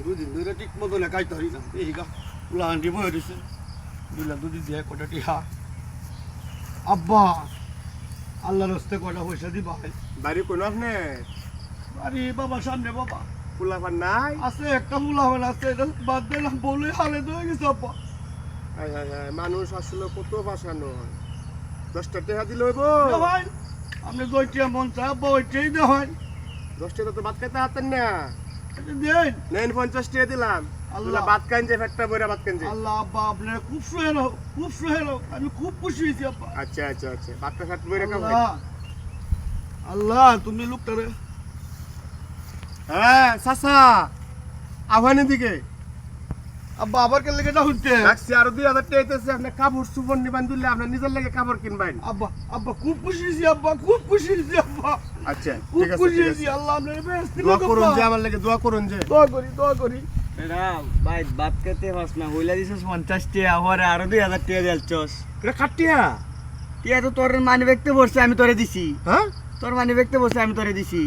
দুদিন ধরে ঠিক মতো লেখাইতে পারি না এই গা পুলা আন্টি বয়ে দিছে দুলা দুদিন দিয়ে কটা টিহা আব্বা আল্লাহর হস্তে কটা পয়সা দিবা বাড়ি কোন আপনি আরে বাবা সামনে বাবা পোলাপান নাই আছে একটা মুলা হল আছে এটা বাদ দিলাম বলে হালে ধরে গেছে আব্বা হায় হায় হায় মানুষ আসলে কত বাসানো 10টা টাকা দিলে হইব ভাই আপনি দইটিয়া মন চায় আব্বা ওইটাই দে হয় 10 টাকা তো ভাত খাইতে হাতেন না দেন নেন 50 টাকা দিলাম আল্লাহ ভাত খাইন যে ফেটটা বইরা ভাত খাইন যে আল্লাহ আব্বা আপনার খুব সুহেল আমি খুব খুশি হয়েছি আব্বা আচ্ছা আচ্ছা আচ্ছা ভাতটা ফেট বইরা খাও আল্লাহ আল্লাহ তুমি লোকটারে হ্যাঁ চাচা আহ্বানের দিকে আব্বা আবার কে লেগে হচ্ছে রাখছি আরো 2000 টাকা দিতেছে আপনি কাপড় সুপন নিবান দিলে আপনার নিজের লাগে কাপড় কিনবেন আব্বা আব্বা খুব খুশি হয়েছি আব্বা খুব খুশি হয়েছি আব্বা আচ্ছা খুব ঠিক আছে খুশি ঠিক হয়েছি আছে আল্লাহ আপনার বেহেশতি দোয়া লোক করুন যে আব্বা। আমার লাগে দোয়া করুন যে দোয়া করি এরা ভাই বাদ খেতে পাস না হইলা দিছিস 50 টাকা হরে আরো 2000 টাকা দিলছস এটা কাটিয়া টিয়া তো তোর মানি ব্যাগতে বসছে আমি তোরে দিছি হ্যাঁ তোর মানি ব্যাগতে বসছে আমি তোরে দিছি